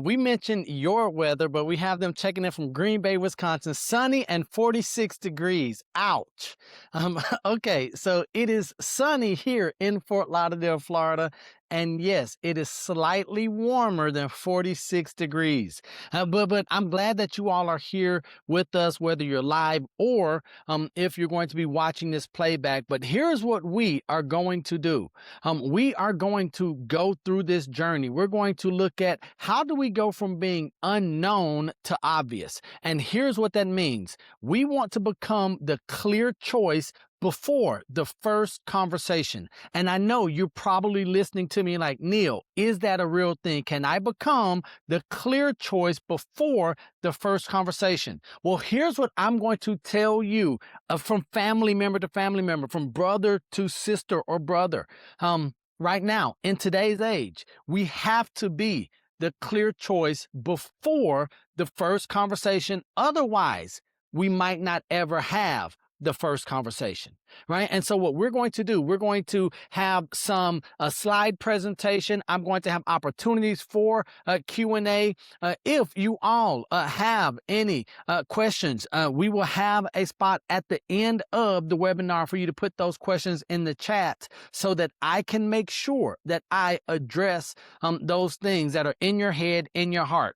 we mentioned your weather, but we have them checking in from Green Bay, Wisconsin, sunny and 46 degrees. Ouch. Okay, so it is sunny here in Fort Lauderdale, Florida. And yes, it is slightly warmer than 46 degrees. But I'm glad that you all are here with us, whether you're live or if you're going to be watching this playback. But here's what we are going to do. We are going to go through this journey. We're going to look at how do we go from being unknown to obvious. And here's what that means. We want to become the clear choice before the first conversation. And I know you're probably listening to me like, Neil, is that a real thing? Can I become the clear choice before the first conversation? Well, here's what I'm going to tell you from family member to family member, from brother to sister or brother. Right now, in today's age, we have to be the clear choice before the first conversation. Otherwise, we might not ever have the first conversation, right? And so what we're going to do, we're going to have a slide presentation. I'm going to have opportunities for Q&A. If you all have any questions, we will have a spot at the end of the webinar for you to put those questions in the chat so that I can make sure that I address those things that are in your head, in your heart.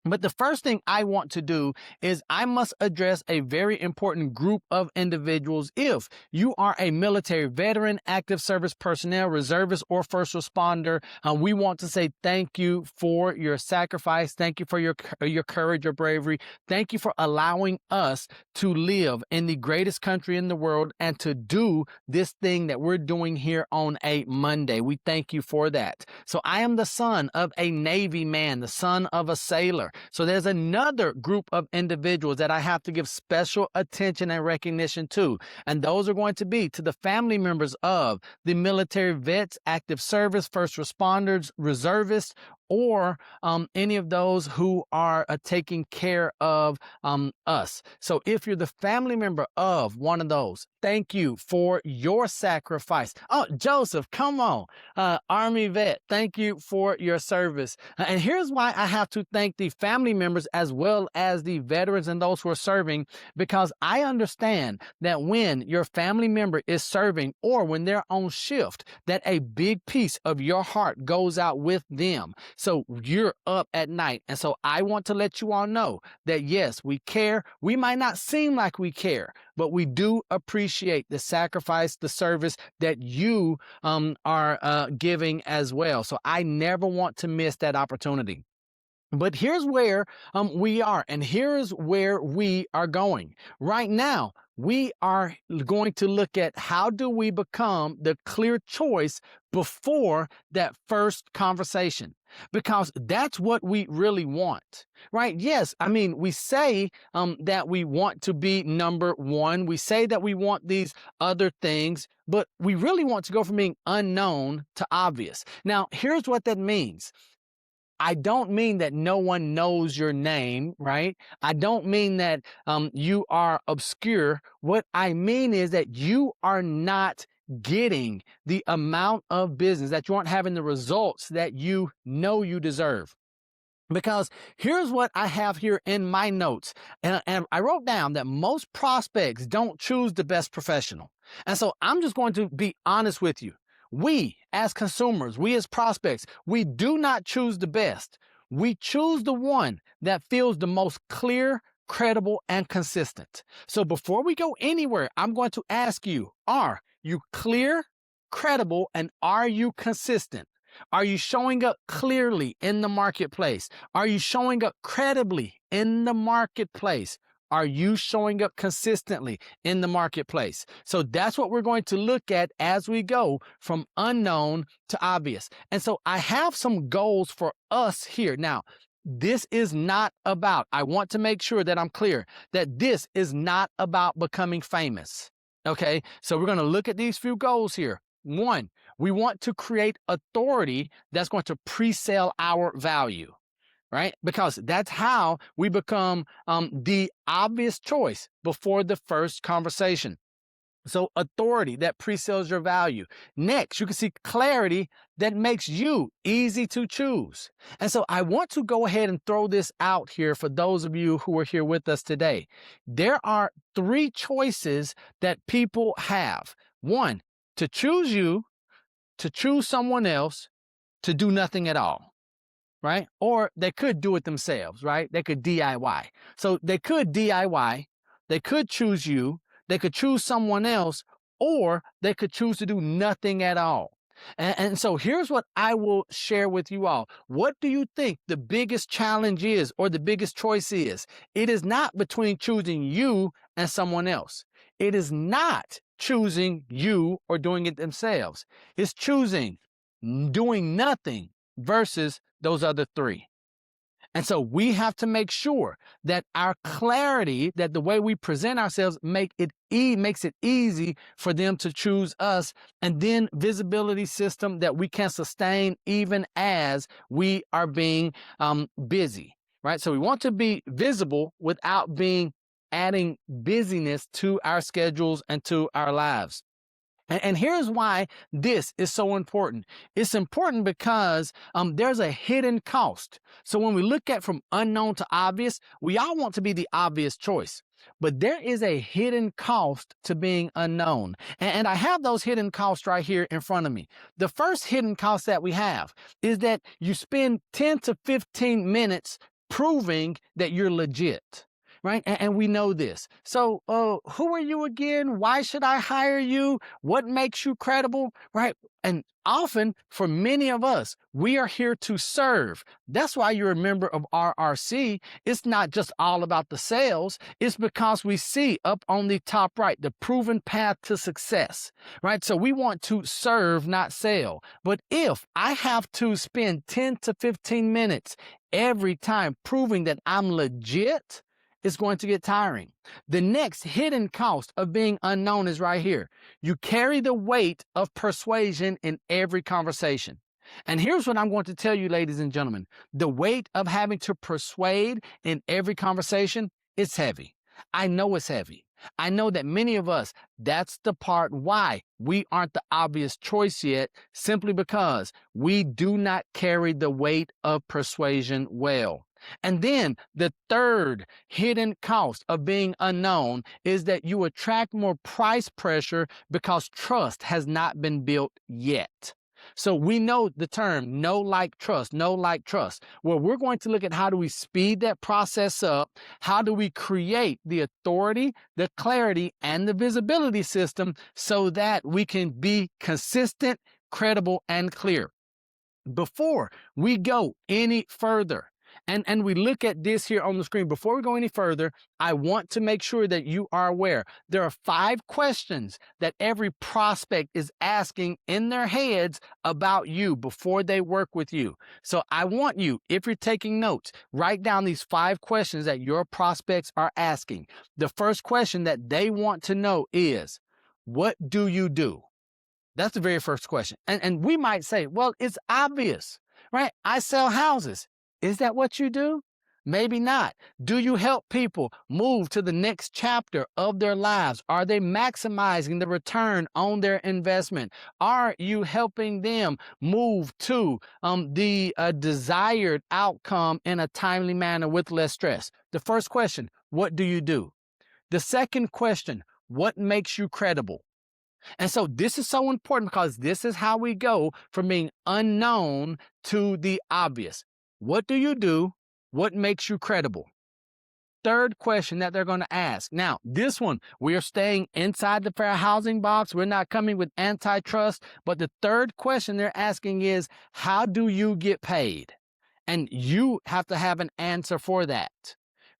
But the first thing I want to do is I must address a very important group of individuals. If you are a military veteran, active service personnel, reservist, or first responder, we want to say thank you for your sacrifice. Thank you for your courage, your bravery. Thank you for allowing us to live in the greatest country in the world and to do this thing that we're doing here on a Monday. We thank you for that. So I am the son of a Navy man, the son of a sailor. So there's another group of individuals that I have to give special attention and recognition to. And those are going to be to the family members of the military vets, active service, first responders, reservists, or any of those who are taking care of us. So if you're the family member of one of those, thank you for your sacrifice. Oh, Joseph, come on. Army vet, thank you for your service. And here's why I have to thank the family members as well as the veterans and those who are serving, because I understand that when your family member is serving or when they're on shift, that a big piece of your heart goes out with them. So you're up at night. And so I want to let you all know that yes, we care. We might not seem like we care, but we do appreciate the sacrifice, the service that you are giving as well. So I never want to miss that opportunity. But here's where we are, and here's where we are going. Right now, we are going to look at how do we become the clear choice before that first conversation, because that's what we really want, right? Yes, I mean, we say that we want to be number one. We say that we want these other things, but we really want to go from being unknown to obvious. Now, here's what that means. I don't mean that no one knows your name, right? I don't mean that you are obscure. What I mean is that you are not getting the amount of business, that you aren't having the results that you know you deserve. Because here's what I have here in my notes. And I wrote down that most prospects don't choose the best professional. And so I'm just going to be honest with you. We, as consumers, we as prospects, we do not choose the best. We choose the one that feels the most clear, credible, and consistent. So before we go anywhere, I'm going to ask you, are you clear, credible, and are you consistent? Are you showing up clearly in the marketplace? Are you showing up credibly in the marketplace? Are you showing up consistently in the marketplace? So that's what we're going to look at as we go from unknown to obvious. And so I have some goals for us here. Now, this is not about, I want to make sure that I'm clear, that this is not about becoming famous. Okay, so we're going to look at these few goals here. One, we want to create authority that's going to pre-sell our value. Right? Because that's how we become the obvious choice before the first conversation. So authority that pre-sells your value. Next, you can see clarity that makes you easy to choose. And so I want to go ahead and throw this out here for those of you who are here with us today. There are three choices that people have. One, to choose you, to choose someone else, to do nothing at all. Right? Or they could do it themselves, right? They could DIY. So they could DIY, they could choose you, they could choose someone else, or they could choose to do nothing at all. And so here's what I will share with you all. What do you think the biggest challenge is or the biggest choice is? It is not between choosing you and someone else. It is not choosing you or doing it themselves. It's choosing doing nothing versus those other three. And so we have to make sure that our clarity, that the way we present ourselves makes it easy for them to choose us, and then visibility system that we can sustain even as we are being busy, right? So we want to be visible without adding busyness to our schedules and to our lives. And here's why this is so important. It's important because there's a hidden cost. So when we look at from unknown to obvious, we all want to be the obvious choice. But there is a hidden cost to being unknown. And I have those hidden costs right here in front of me. The first hidden cost that we have is that you spend 10 to 15 minutes proving that you're legit. Right? And we know this. So, who are you again? Why should I hire you? What makes you credible? Right? And often, for many of us, we are here to serve. That's why you're a member of RRC. It's not just all about the sales. It's because we see up on the top right, the proven path to success, right? So we want to serve, not sell. But if I have to spend 10 to 15 minutes every time proving that I'm legit, it's going to get tiring. The next hidden cost of being unknown is right here. You carry the weight of persuasion in every conversation. And here's what I'm going to tell you, ladies and gentlemen. The weight of having to persuade in every conversation is heavy. I know it's heavy. I know that many of us, that's the part why we aren't the obvious choice yet, simply because we do not carry the weight of persuasion well. And then the third hidden cost of being unknown is that you attract more price pressure because trust has not been built yet. So we know the term know, like, trust, know, like, trust. Well, we're going to look at how do we speed that process up? How do we create the authority, the clarity, and the visibility system so that we can be consistent, credible, and clear? Before we go any further, and we look at this here on the screen, before we go any further, I want to make sure that you are aware. There are 5 questions that every prospect is asking in their heads about you before they work with you. So I want you, if you're taking notes, write down these 5 questions that your prospects are asking. The first question that they want to know is, what do you do? That's the very first question. And we might say, well, it's obvious, right? I sell houses. Is that what you do? Maybe not. Do you help people move to the next chapter of their lives? Are they maximizing the return on their investment? Are you helping them move to the desired outcome in a timely manner with less stress? The first question, what do you do? The second question, what makes you credible? And so this is so important because this is how we go from being unknown to the obvious. What do you do? What makes you credible? Third question that they're going to ask. Now, this one, we are staying inside the fair housing box. We're not coming with antitrust. But the third question they're asking is, how do you get paid? And you have to have an answer for that.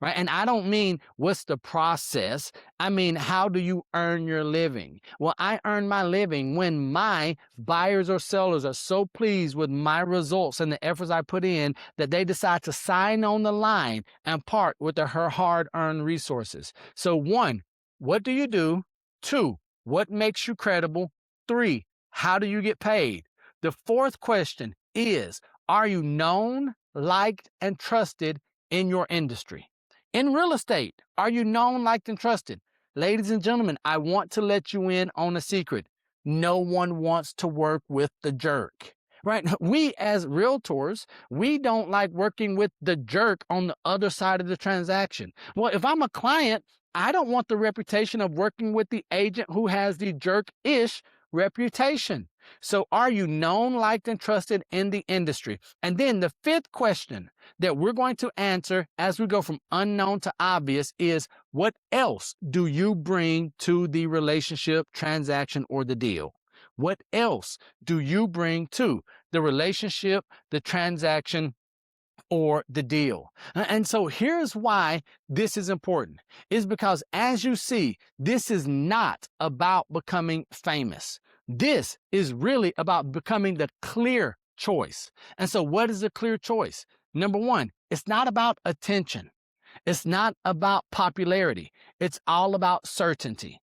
Right? And I don't mean what's the process. I mean, how do you earn your living? Well, I earn my living when my buyers or sellers are so pleased with my results and the efforts I put in that they decide to sign on the line and part with her hard-earned resources. So 1, what do you do? 2, what makes you credible? 3, how do you get paid? The fourth question is, are you known, liked, and trusted in your industry? In real estate, are you known, liked, and trusted? ladies and gentlemen, I want to let you in on a secret. No one wants to work with the jerk, right? We as realtors, we don't like working with the jerk on the other side of the transaction. Well, if I'm a client, I don't want the reputation of working with the agent who has the jerk-ish reputation. So are you known, liked, and trusted in the industry? And then the fifth question that we're going to answer as we go from unknown to obvious is, what else do you bring to the relationship, transaction, or the deal? What else do you bring to the relationship, the transaction, or the deal? And so here's why this is important, is because as you see, this is not about becoming famous. This is really about becoming the clear choice. And so what is the clear choice? Number one, it's not about attention. It's not about popularity. It's all about certainty.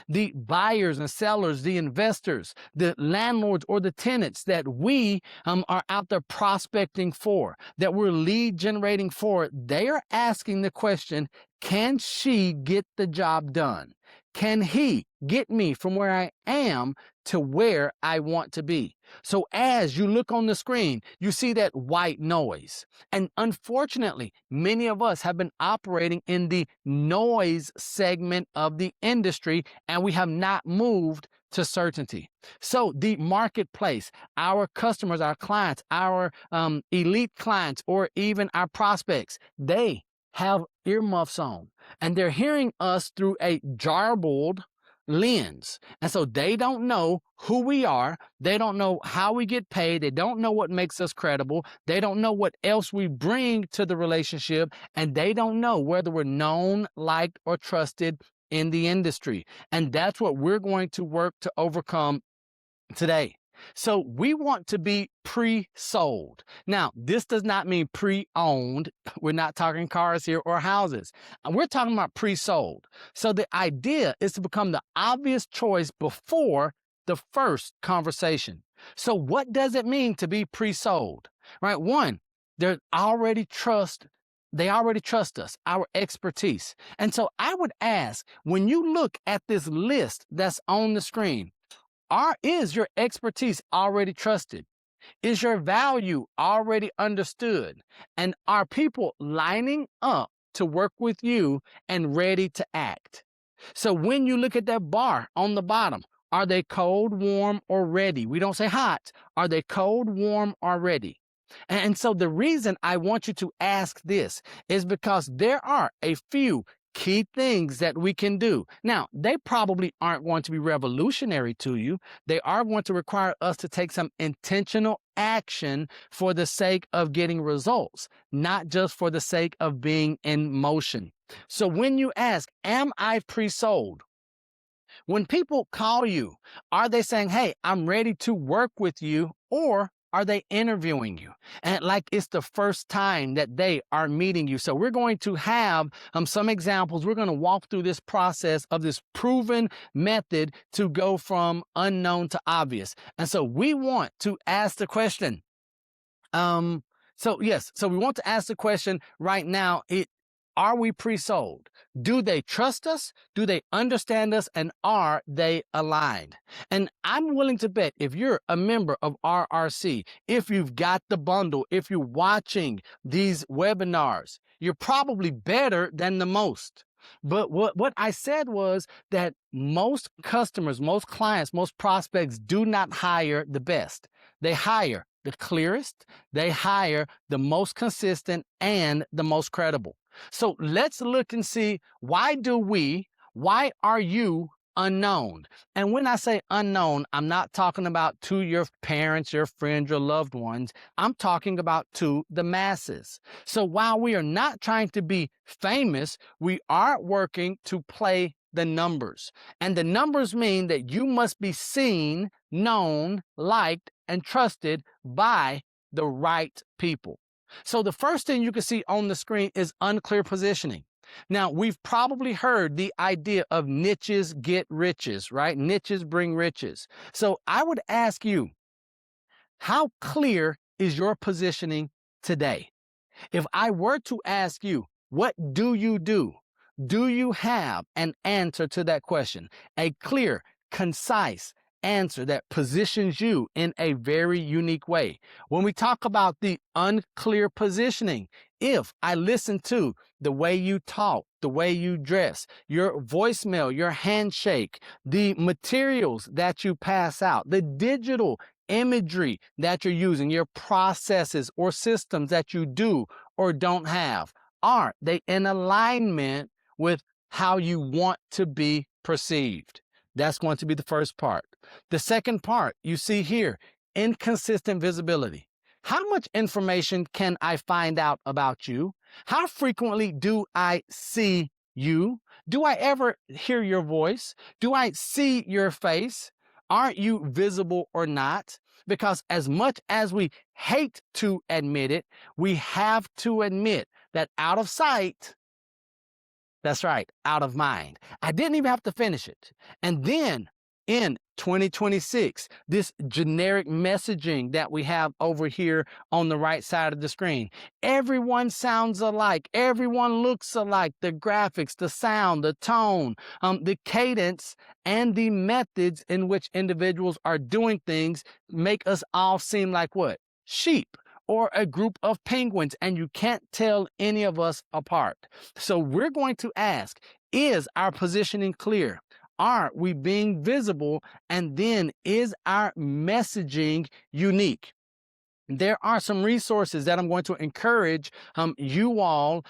The buyers and sellers, the investors, the landlords or the tenants that we are out there prospecting for, that we're lead generating for, they are asking the question, can she get the job done? Can he get me from where I am to where I want to be? So as you look on the screen, you see that white noise. And unfortunately, many of us have been operating in the noise segment of the industry, and we have not moved to certainty. So the marketplace, our customers, our clients, our elite clients, or even our prospects, they have earmuffs on, and they're hearing us through a jarbled lens. And so they don't know who we are. They don't know how we get paid. They don't know what makes us credible. They don't know what else we bring to the relationship. And they don't know whether we're known, liked, or trusted in the industry. And that's what we're going to work to overcome today. So we want to be pre-sold. Now, this does not mean pre-owned. We're not talking cars here or houses. We're talking about pre-sold. So the idea is to become the obvious choice before the first conversation. So what does it mean to be pre-sold? Right? One, they already trust us, our expertise. And so I would ask, when you look at this list that's on the screen, is your expertise already trusted? Is your value already understood? And are people lining up to work with you and ready to act? So when you look at that bar on the bottom, are they cold, warm, or ready? We don't say hot. Are they cold, warm, or ready? And so the reason I want you to ask this is because there are a few key things that we can do. Now, they probably aren't going to be revolutionary to you. They are going to require us to take some intentional action for the sake of getting results, not just for the sake of being in motion. So when you ask, am I pre-sold? When people call you, are they saying, hey, I'm ready to work with you, or are they interviewing you? And like it's the first time that they are meeting you. So we're going to have some examples. We're going to walk through this process of this proven method to go from unknown to obvious. And so we want to ask the question. So we want to ask the question right now. Are we pre-sold? Do they trust us? Do they understand us? And are they aligned? And I'm willing to bet if you're a member of RRC, if you've got the bundle, if you're watching these webinars, you're probably better than the most. But what I said was that most customers, most clients, most prospects do not hire the best. They hire the clearest, they hire the most consistent, and the most credible. So let's look and see, why are you unknown? And when I say unknown, I'm not talking about to your parents, your friends, your loved ones. I'm talking about to the masses. So while we are not trying to be famous, we are working to play the numbers. And the numbers mean that you must be seen, known, liked, and trusted by the right people. So the first thing you can see on the screen is unclear positioning. Now, we've probably heard the idea of niches get riches, right? Niches bring riches. So I would ask you, how clear is your positioning today? If I were to ask you, what do you do? Do you have an answer to that question? A clear, concise answer that positions you in a very unique way. When we talk about the unclear positioning, if I listen to the way you talk, the way you dress, your voicemail, your handshake, the materials that you pass out, the digital imagery that you're using, your processes or systems that you do or don't have, are they in alignment with how you want to be perceived? That's going to be the first part. The second part you see here, inconsistent visibility. How much information can I find out about you? How frequently do I see you? Do I ever hear your voice? Do I see your face? Aren't you visible or not? Because as much as we hate to admit it, we have to admit that out of sight, that's right, out of mind. I didn't even have to finish it. And then in 2026, this generic messaging that we have over here on the right side of the screen, everyone sounds alike, everyone looks alike, the graphics, the sound, the tone, the cadence, and the methods in which individuals are doing things make us all seem like what? Sheep or a group of penguins, and you can't tell any of us apart. So we're going to ask, is our positioning clear? Are we being visible? And then is our messaging unique? There are some resources that I'm going to encourage you all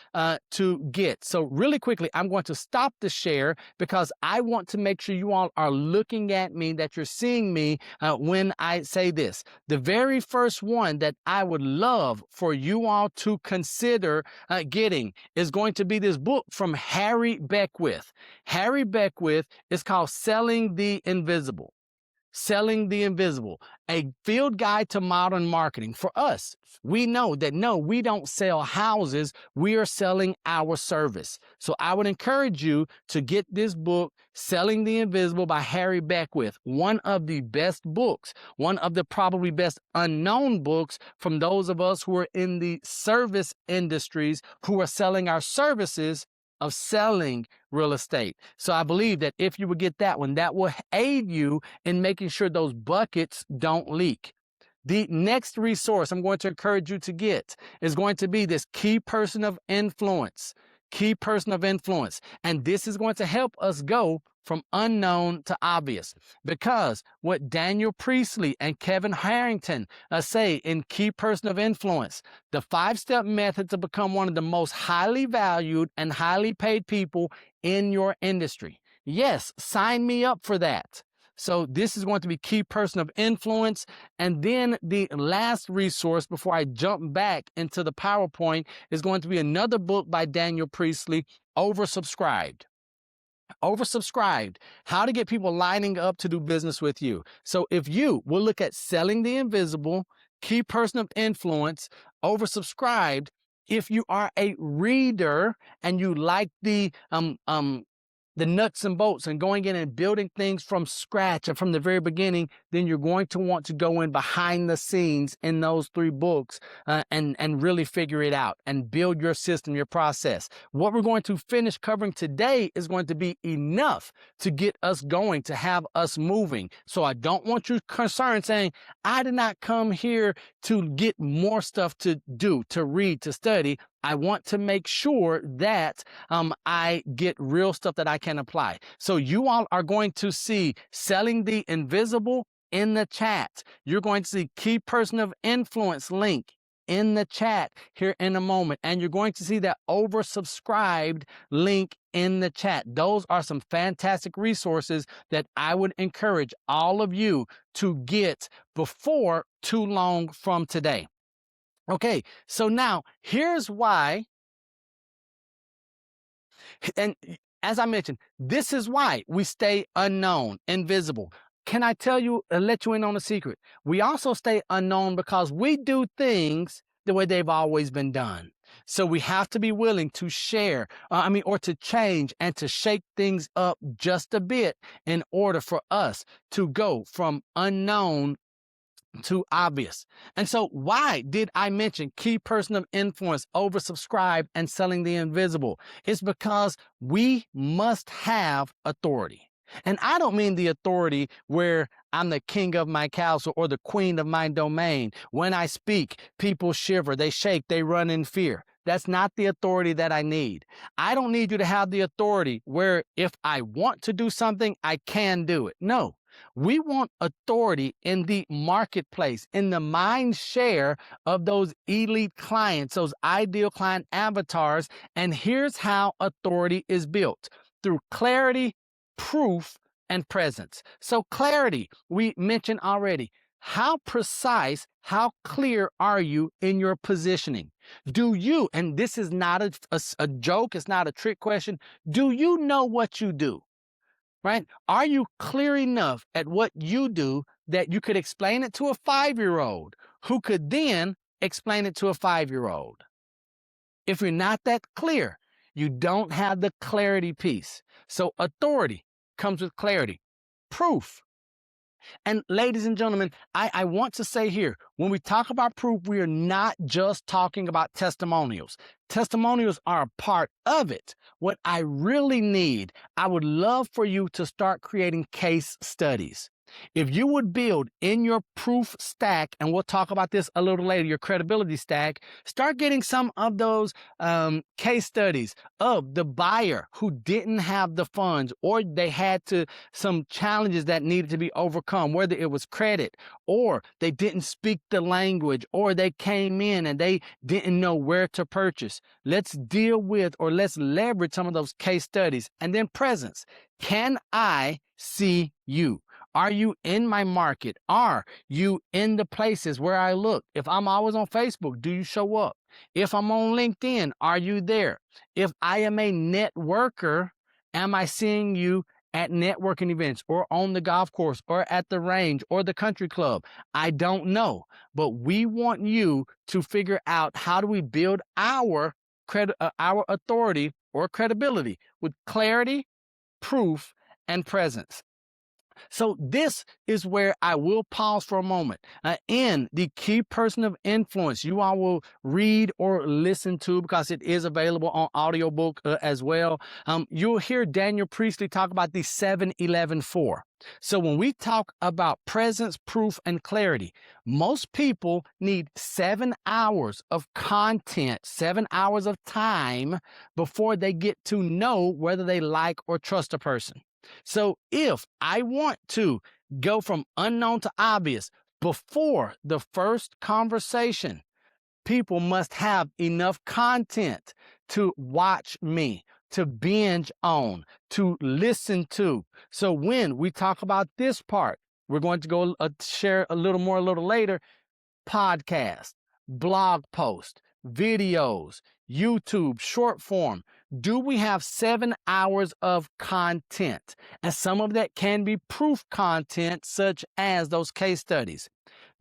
to get. So really quickly, I'm going to stop the share because I want to make sure you all are looking at me, that you're seeing me when I say this. The very first one that I would love for you all to consider getting is going to be this book from Harry Beckwith. Harry Beckwith is called Selling the Invisible. Selling the Invisible, a field guide to modern marketing. For us, we know that no, we don't sell houses, we are selling our service. So I would encourage you to get this book, Selling the Invisible by Harry Beckwith, one of the best books, one of the probably best unknown books from those of us who are in the service industries, who are selling our services of selling real estate. So I believe that if you would get that one, that will aid you in making sure those buckets don't leak. The next resource I'm going to encourage you to get is going to be this key person of influence. Key person of influence. And this is going to help us go from unknown to obvious, because what Daniel Priestley and Kevin Harrington say in Key Person of Influence, the 5-step method to become one of the most highly valued and highly paid people in your industry. Yes, sign me up for that. So this is going to be Key Person of Influence. And then the last resource before I jump back into the PowerPoint is going to be another book by Daniel Priestley, Oversubscribed. Oversubscribed, how to get people lining up to do business with you. So if you will look at Selling the Invisible, Key Person of Influence, Oversubscribed, if you are a reader and you like the nuts and bolts and going in and building things from scratch and from the very beginning, then you're going to want to go in behind the scenes in those 3 books and really figure it out and build your system, your process. What we're going to finish covering today is going to be enough to get us going, to have us moving. So I don't want you concerned saying, I did not come here to get more stuff to do, to read, to study. I want to make sure that I get real stuff that I can apply. So you all are going to see Selling the Invisible in the chat. You're going to see Key Person of Influence link in the chat here in a moment. And you're going to see that Oversubscribed link in the chat. Those are some fantastic resources that I would encourage all of you to get before too long from today. Okay, so now here's why, and as I mentioned, this is why we stay unknown, invisible. Can I tell you, let you in on a secret? We also stay unknown because we do things the way they've always been done. So we have to be willing to share, or to change and to shake things up just a bit in order for us to go from unknown too obvious. And so why did I mention key person of influence, oversubscribed, and selling the invisible? It's because we must have authority. And I don't mean the authority where I'm the king of my castle or the queen of my domain. When I speak, people shiver, they shake, they run in fear. That's not the authority that I need. I don't need you to have the authority where if I want to do something, I can do it. No. We want authority in the marketplace, in the mind share of those elite clients, those ideal client avatars. And here's how authority is built: through clarity, proof, and presence. So clarity, we mentioned already. How precise, how clear are you in your positioning? Do you, and this is not a joke, it's not a trick question, do you know what you do? Right? Are you clear enough at what you do that you could explain it to a 5-year-old who could then explain it to a 5-year-old? If you're not that clear, you don't have the clarity piece. So authority comes with clarity. Proof. And ladies and gentlemen, I want to say here, when we talk about proof, we are not just talking about testimonials. Testimonials are a part of it. What I really need, I would love for you to start creating case studies. If you would build in your proof stack, and we'll talk about this a little later, your credibility stack, start getting some of those case studies of the buyer who didn't have the funds, or they had some challenges that needed to be overcome, whether it was credit, or they didn't speak the language, or they came in and they didn't know where to purchase. Let's deal with, or let's leverage some of those case studies. And then presence. Can I see you? Are you in my market? Are you in the places where I look? If I'm always on Facebook, do you show up? If I'm on LinkedIn, are you there? If I am a networker, am I seeing you at networking events or on the golf course or at the range or the country club? I don't know, but we want you to figure out, how do we build our authority or credibility with clarity, proof, and presence. So this is where I will pause for a moment. In the key person of influence, you all will read or listen to, because it is available on audiobook as well. You'll hear Daniel Priestley talk about the 7-11-4. So when we talk about presence, proof, and clarity, most people need 7 hours of content, 7 hours of time before they get to know whether they like or trust a person. So if I want to go from unknown to obvious before the first conversation, people must have enough content to watch me, to binge on, to listen to. So when we talk about this part, we're going to go share a little more a little later. Podcast, blog post, videos, YouTube, short form. Do we have 7 hours of content? And some of that can be proof content, such as those case studies.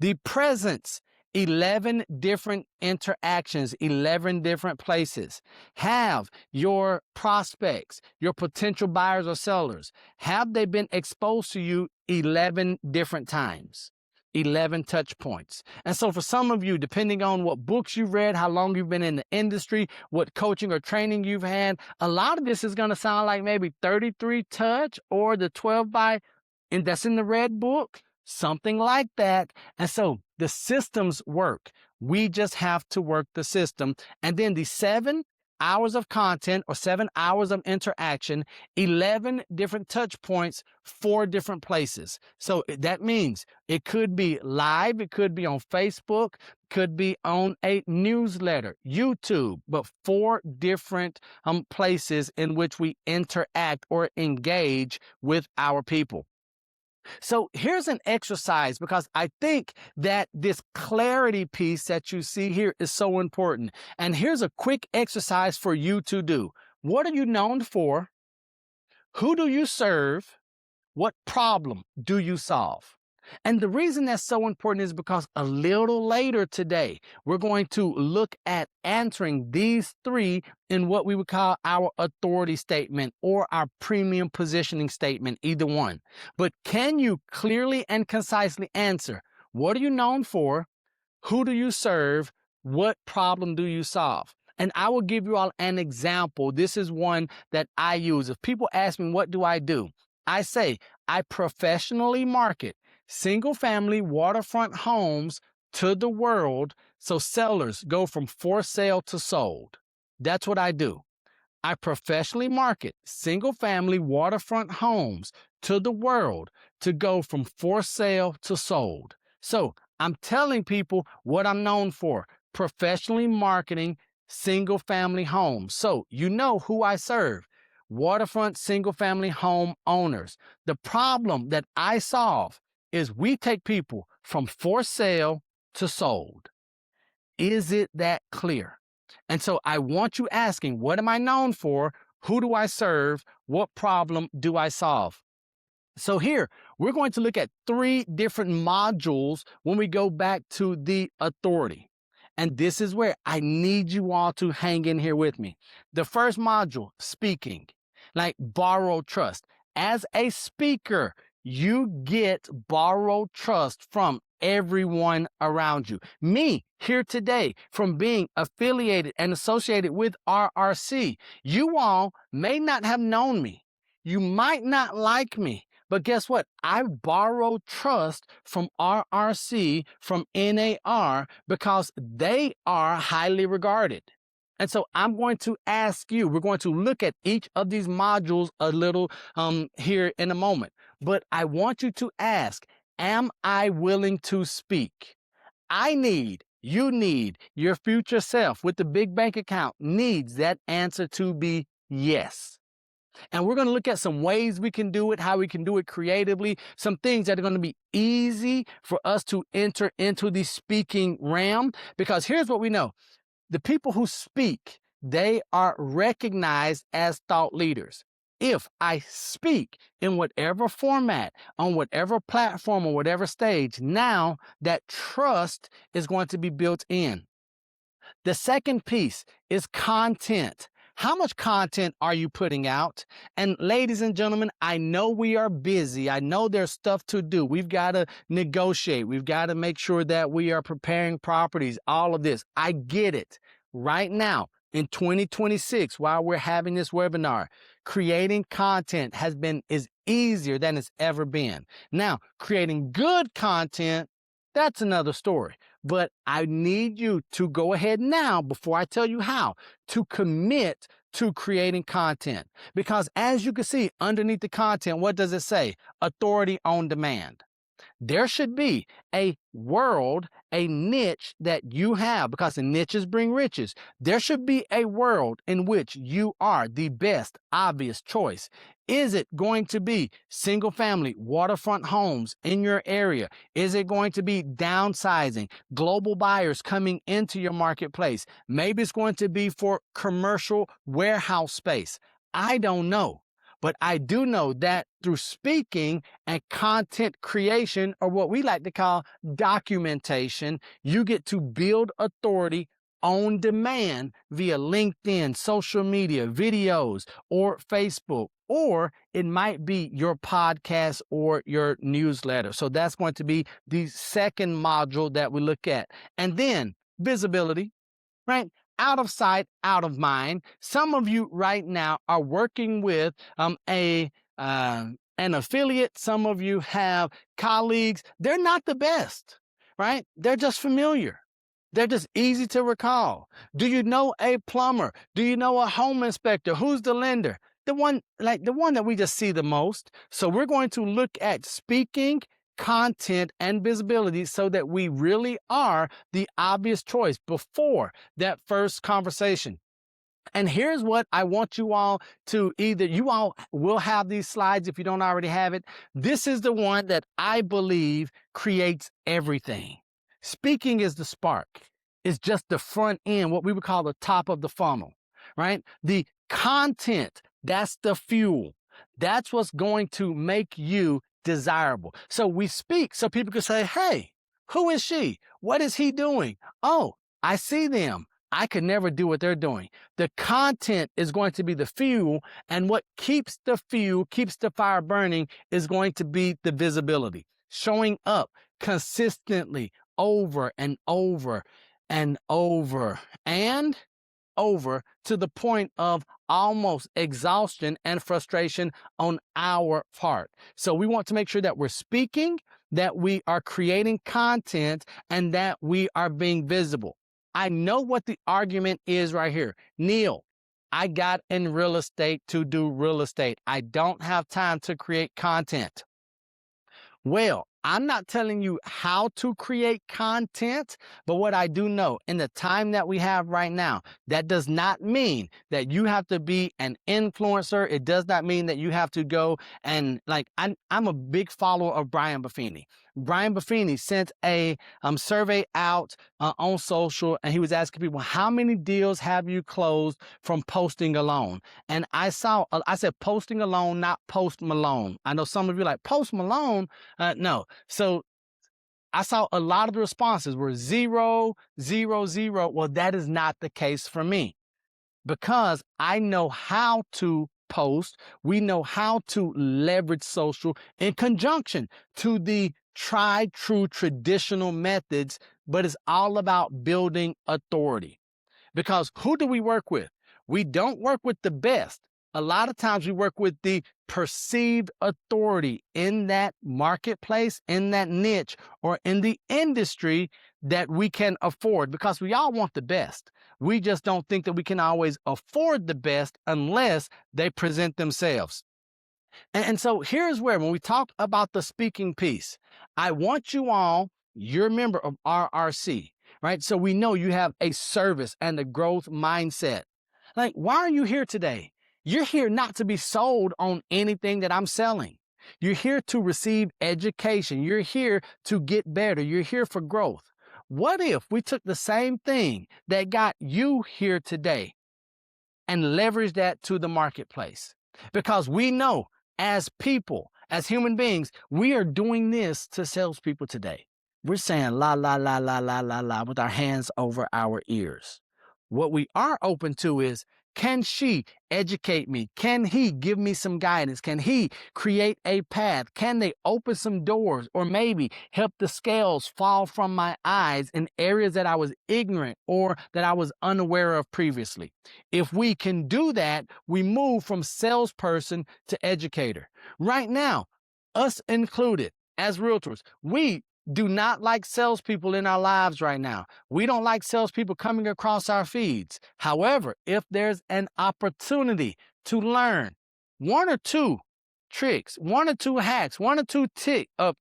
The presence, 11 different interactions, 11 different places. Have your prospects, your potential buyers or sellers, have they been exposed to you 11 different times? 11 touch points. And so for some of you, depending on what books you've read, how long you've been in the industry, what coaching or training you've had, a lot of this is going to sound like maybe 33 touch or the 12 by, and that's in the red book, something like that. And so the systems work. We just have to work the system. And then the 7 hours of content or 7 hours of interaction, 11 different touch points, 4 different places. So that means it could be live, it could be on Facebook, could be on a newsletter, YouTube, but 4 different places in which we interact or engage with our people. So here's an exercise, because I think that this clarity piece that you see here is so important. And here's a quick exercise for you to do. What are you known for? Who do you serve? What problem do you solve? And the reason that's so important is because a little later today, we're going to look at answering these 3 in what we would call our authority statement or our premium positioning statement, either one. But can you clearly and concisely answer, What are you known for? Who do you serve? What problem do you solve? And I will give you all an example. This is one that I use. If people ask me, what do? I say, I professionally market single family waterfront homes to the world so sellers go from for sale to sold. That's what I do. I professionally market single family waterfront homes to the world to go from for sale to sold. So I'm telling people what I'm known for, professionally marketing single family homes. So you know who I serve, waterfront single family home owners. The problem that I solve is we take people from for sale to sold. Is it that clear? And so I want you asking, what am I known for? Who do I serve? What problem do I solve? So here, we're going to look at 3 different modules when we go back to the authority. And this is where I need you all to hang in here with me. The first module, speaking, like borrow trust. As a speaker, you get borrowed trust from everyone around you. Me here today, from being affiliated and associated with RRC, you all may not have known me. You might not like me, but guess what? I borrow trust from RRC, from NAR, because they are highly regarded. And so I'm going to ask you, we're going to look at each of these modules a little here in a moment. But I want you to ask, am I willing to speak? You need, your future self with the big bank account needs that answer to be yes. And we're going to look at some ways we can do it, how we can do it creatively, some things that are going to be easy for us to enter into the speaking realm. Because here's what we know. The people who speak, they are recognized as thought leaders. If I speak in whatever format, on whatever platform, or whatever stage, now that trust is going to be built in. The second piece is content. How much content are you putting out? And ladies and gentlemen, I know we are busy. I know there's stuff to do. We've got to negotiate. We've got to make sure that we are preparing properties, all of this. I get it. Right now, in 2026, while we're having this webinar, creating content is easier than it's ever been. Now, creating good content, that's another story. But I need you to go ahead now, before I tell you how, to commit to creating content. Because as you can see underneath the content, what does it say? Authority on demand. There should be a world, a niche that you have, because the niches bring riches. There should be a world in which you are the best obvious choice. Is it going to be single family waterfront homes in your area? Is it going to be downsizing, global buyers coming into your marketplace? Maybe it's going to be for commercial warehouse space. I don't know. But I do know that through speaking and content creation, or what we like to call documentation, you get to build authority on demand via LinkedIn, social media, videos, or Facebook, or it might be your podcast or your newsletter. So that's going to be the second module that we look at. And then visibility, right? Out of sight, out of mind. Some of you right now are working with an affiliate. Some of you have colleagues. They're not the best, right? They're just familiar. They're just easy to recall. Do you know a plumber? Do you know a home inspector? Who's the lender? The one that we just see the most. So we're going to look at speaking, content, and visibility so that we really are the obvious choice before that first conversation. And here's what I want you all to you all will have these slides if you don't already have it. This is the one that I believe creates everything. Speaking is the spark. It's just the front end, what we would call the top of the funnel, right? The content, that's the fuel. That's what's going to make you desirable. So we speak so people can say, hey, who is she? What is he doing? Oh, I see them. I could never do what they're doing. The content is going to be the fuel, and what keeps the fuel, keeps the fire burning, is going to be the visibility. Showing up, consistently over and over and over and over to the point of almost exhaustion and frustration on our part. So we want to make sure that we're speaking, that we are creating content, and that we are being visible. I know what the argument is right here. Neil, I got in real estate to do real estate. I don't have time to create content. Well, I'm not telling you how to create content, but what I do know in the time that we have right now, that does not mean that you have to be an influencer. It does not mean that you have to go and I'm a big follower of Brian Buffini. Brian Buffini sent a survey out on social, and he was asking people, how many deals have you closed from posting alone? And I said posting alone, not Post Malone. I know some of you are like, Post Malone? No. So I saw a lot of the responses were 0, 0, 0. Well, that is not the case for me, because I know how to post. We know how to leverage social in conjunction to the tried, true, traditional methods, but it's all about building authority. Because who do we work with? We don't work with the best. A lot of times we work with the perceived authority in that marketplace, in that niche, or in the industry that we can afford, because we all want the best. We just don't think that we can always afford the best unless they present themselves. And so here's where, when we talk about the speaking piece, I want you all, you're a member of RRC, right? So we know you have a service and a growth mindset. Like, why are you here today? You're here not to be sold on anything that I'm selling. You're here to receive education. You're here to get better. You're here for growth. What if we took the same thing that got you here today and leverage that to the marketplace? Because we know, as people, as human beings, we are doing this to salespeople today. We're saying la, la, la, la, la, la, la with our hands over our ears. What we are open to is, can she educate me? Can he give me some guidance? Can he create a path? Can they open some doors, or maybe help the scales fall from my eyes in areas that I was ignorant or that I was unaware of previously? If we can do that, we move from salesperson to educator. Right now, us included, as realtors, we do not like salespeople in our lives right now. We don't like salespeople coming across our feeds. However, if there's an opportunity to learn one or two tricks, one or two hacks, one or two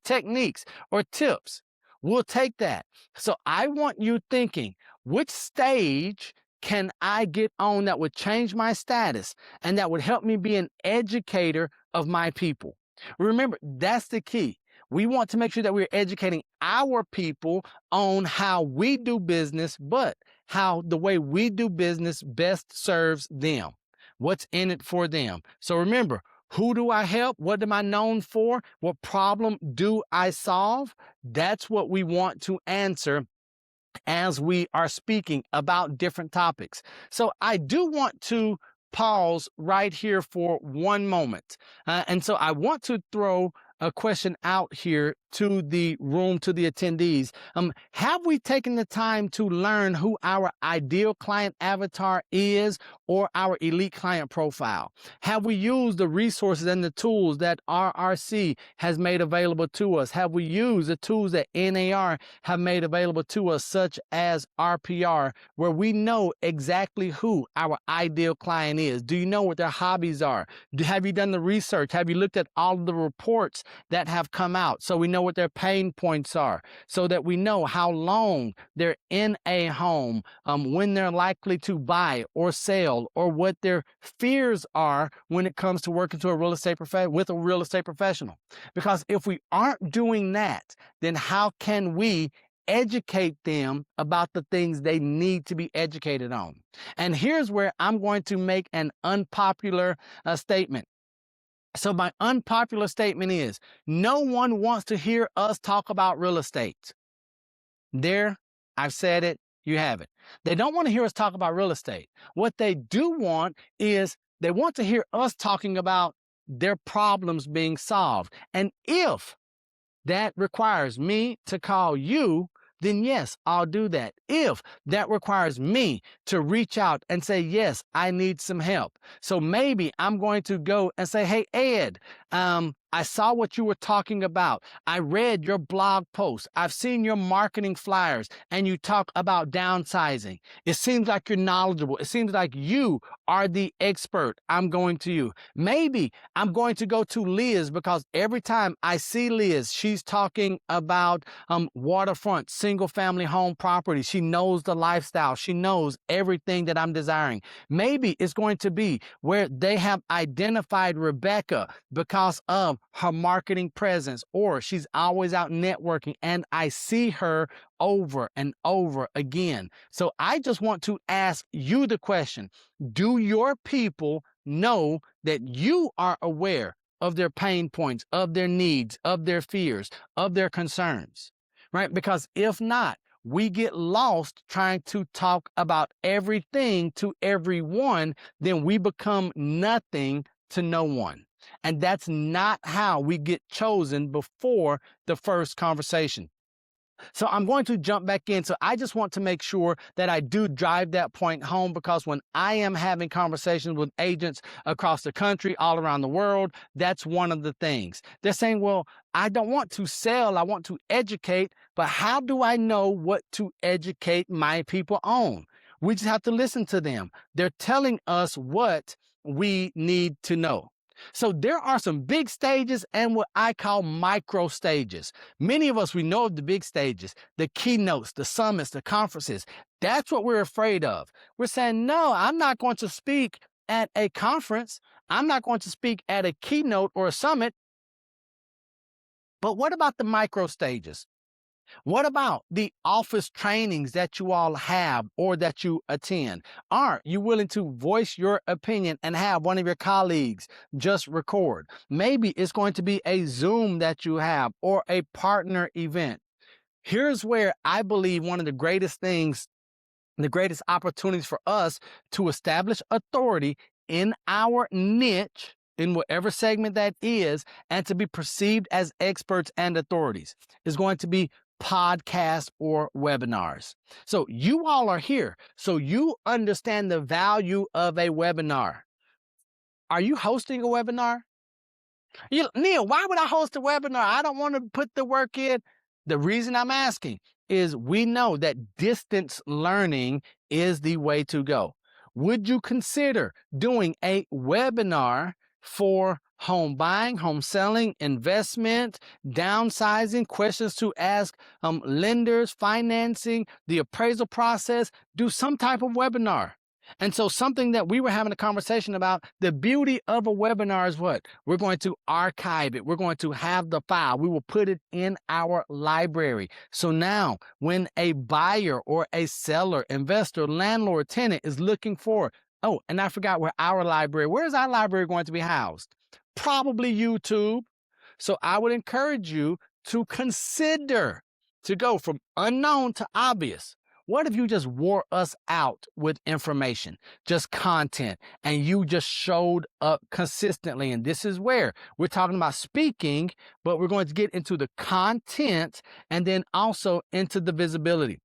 techniques or tips, we'll take that. So I want you thinking, which stage can I get on that would change my status and that would help me be an educator of my people? Remember, that's the key. We want to make sure that we're educating our people on how we do business, but how the way we do business best serves them. What's in it for them? So remember, who do I help? What am I known for? What problem do I solve? That's what we want to answer as we are speaking about different topics. So I do want to pause right here for one moment. And so I want to throw a question out here to the room, to the attendees. Have we taken the time to learn who our ideal client avatar is, or our elite client profile? Have we used the resources and the tools that RRC has made available to us? Have we used the tools that NAR have made available to us, such as RPR, where we know exactly who our ideal client is? Do you know what their hobbies are? Have you done the research? Have you looked at all of the reports that have come out, so we know what their pain points are, so that we know how long they're in a home, when they're likely to buy or sell, or what their fears are when it comes to working with a real estate professional? Because if we aren't doing that, then how can we educate them about the things they need to be educated on? And here's where I'm going to make an unpopular statement. So my unpopular statement is, no one wants to hear us talk about real estate. There, I've said it, you have it. They don't want to hear us talk about real estate. What they do want is, they want to hear us talking about their problems being solved. And if that requires me to call you, then yes, I'll do that. If that requires me to reach out and say, yes, I need some help. So maybe I'm going to go and say, hey, Ed, I saw what you were talking about. I read your blog post. I've seen your marketing flyers, and you talk about downsizing. It seems like you're knowledgeable. It seems like you are the expert. I'm going to you. Maybe I'm going to go to Liz, because every time I see Liz, she's talking about waterfront, single family home property. She knows the lifestyle. She knows everything that I'm desiring. Maybe it's going to be where they have identified Rebecca because of her marketing presence, or she's always out networking, and I see her over and over again. So I just want to ask you the question: do your people know that you are aware of their pain points, of their needs, of their fears, of their concerns? Right? Because if not, we get lost trying to talk about everything to everyone, then we become nothing to no one. And that's not how we get chosen before the first conversation. So I'm going to jump back in. So I just want to make sure that I do drive that point home, because when I am having conversations with agents across the country, all around the world, that's one of the things. They're saying, well, I don't want to sell, I want to educate, but how do I know what to educate my people on? We just have to listen to them. They're telling us what we need to know. So there are some big stages and what I call micro stages. Many of us, we know of the big stages, the keynotes, the summits, the conferences. That's what we're afraid of. We're saying, no, I'm not going to speak at a conference. I'm not going to speak at a keynote or a summit. But what about the micro stages? What about the office trainings that you all have or that you attend? Are you willing to voice your opinion and have one of your colleagues just record? Maybe it's going to be a Zoom that you have or a partner event. Here's where I believe one of the greatest things, the greatest opportunities for us to establish authority in our niche, in whatever segment that is, and to be perceived as experts and authorities, is going to be podcasts or webinars. So you all are here, so you understand the value of a webinar. Are you hosting a webinar? Neil, why would I host a webinar? I don't want to put the work in. The reason I'm asking is we know that distance learning is the way to go. Would you consider doing a webinar for home buying, home selling, investment, downsizing, questions to ask lenders, financing, the appraisal process? Do some type of webinar. And so something that we were having a conversation about, the beauty of a webinar is what? We're going to archive it. We're going to have the file. We will put it in our library. So now when a buyer or a seller, investor, landlord, tenant is looking for, oh, and I forgot where is our library going to be housed? Probably YouTube. So I would encourage you to consider to go from unknown to obvious. What if you just wore us out with information, just content, and you just showed up consistently? And this is where we're talking about speaking, but we're going to get into the content and then also into the visibility.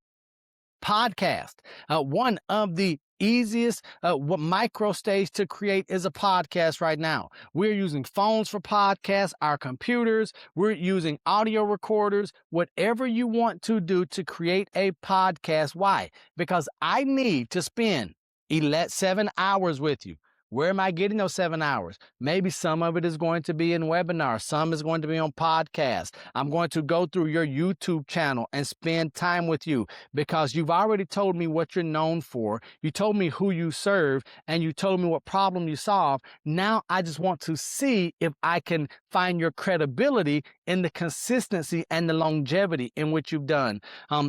Podcast. One of the easiest micro stage to create is a podcast right now. We're using phones for podcasts, our computers, we're using audio recorders, whatever you want to do to create a podcast. Why? Because I need to spend 7 hours with you. Where am I getting those 7 hours? Maybe some of it is going to be in webinars. Some is going to be on podcasts. I'm going to go through your YouTube channel and spend time with you because you've already told me what you're known for. You told me who you serve and you told me what problem you solve. Now I just want to see if I can find your credibility in the consistency and the longevity in which you've done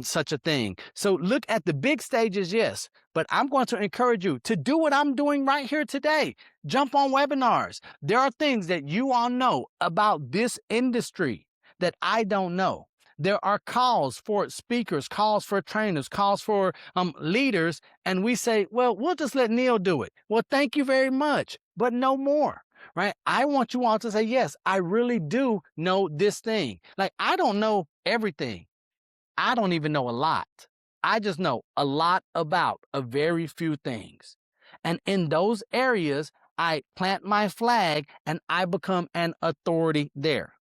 such a thing. So look at the big stages, yes, but I'm going to encourage you to do what I'm doing right here today. Jump on webinars. There are things that you all know about this industry that I don't know. There are calls for speakers, calls for trainers, calls for leaders, and we say, well, we'll just let Neil do it. Well, thank you very much, but no more. right? I want you all to say, yes, I really do know this thing. Like, I don't know everything. I don't even know a lot. I just know a lot about a very few things. And in those areas, I plant my flag and I become an authority there.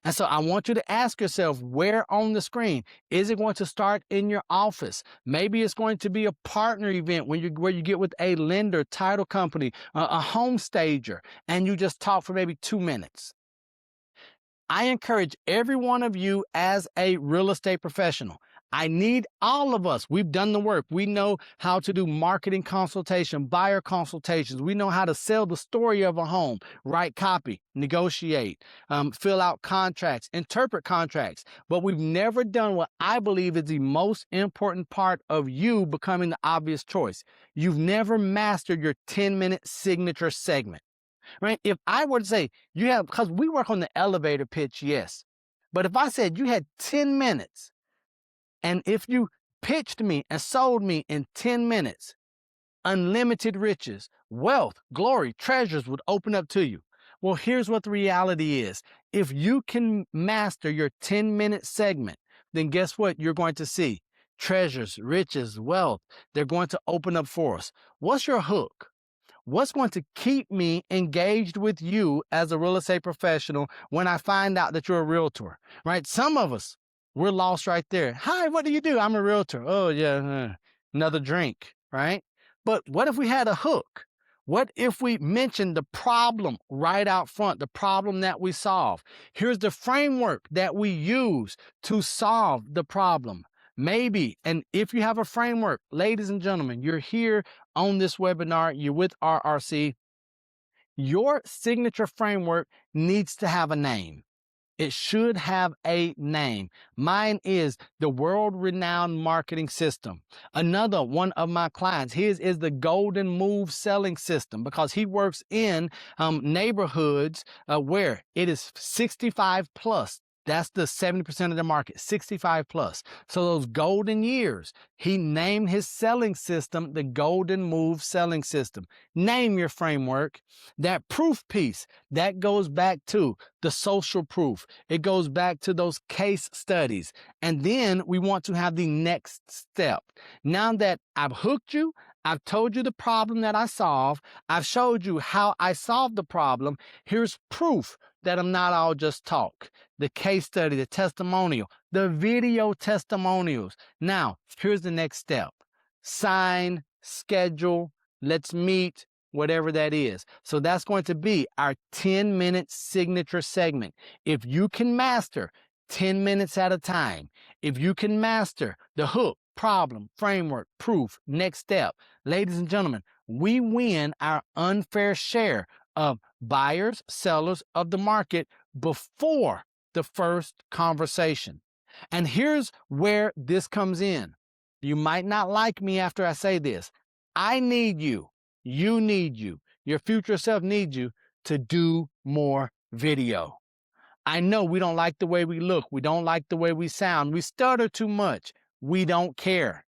And so I want you to ask yourself, where on the screen? Is it going to start in your office? Maybe it's going to be a partner event where you get with a lender, title company, a home stager, and you just talk for maybe 2 minutes. I encourage every one of you as a real estate professional. I need all of us. We've done the work. We know how to do marketing consultation, buyer consultations. We know how to sell the story of a home, write copy, negotiate, fill out contracts, interpret contracts. But we've never done what I believe is the most important part of you becoming the obvious choice. You've never mastered your 10-minute signature segment. Right? If I were to say you have, because we work on the elevator pitch, yes. But if I said you had 10 minutes, and if you pitched me and sold me in 10 minutes, unlimited riches, wealth, glory, treasures would open up to you. Well, here's what the reality is. If you can master your 10-minute segment, then guess what you're going to see? Treasures, riches, wealth, they're going to open up for us. What's your hook? What's going to keep me engaged with you as a real estate professional when I find out that you're a realtor, right? Some of us, we're lost right there. Hi, what do you do? I'm a realtor. Oh, yeah, another drink, right? But what if we had a hook? What if we mentioned the problem right out front, the problem that we solve? Here's the framework that we use to solve the problem. Maybe, and if you have a framework, ladies and gentlemen, you're here on this webinar, you're with RRC, your signature framework needs to have a name. It should have a name. Mine is the world-renowned marketing system. Another one of my clients, his is the Golden Move selling system, because he works in neighborhoods where it is 65 plus. That's the 70% of the market, 65 plus. So those golden years, he named his selling system the Golden Move selling system. Name your framework. That proof piece, that goes back to the social proof. It goes back to those case studies. And then we want to have the next step. Now that I've hooked you, I've told you the problem that I solve, I've showed you how I solved the problem, here's proof that I'm not all just talk. The case study, the testimonial, the video testimonials. Now, here's the next step. Sign, schedule, let's meet, whatever that is. So that's going to be our 10-minute signature segment. If you can master 10 minutes at a time, if you can master the hook, problem, framework, proof, next step, ladies and gentlemen, we win our unfair share of buyers, sellers of the market before the first conversation. And here's where this comes in. You might not like me after I say this. I need you. You need you. Your future self needs you to do more video. I know we don't like the way we look. We don't like the way we sound. We stutter too much. We don't care.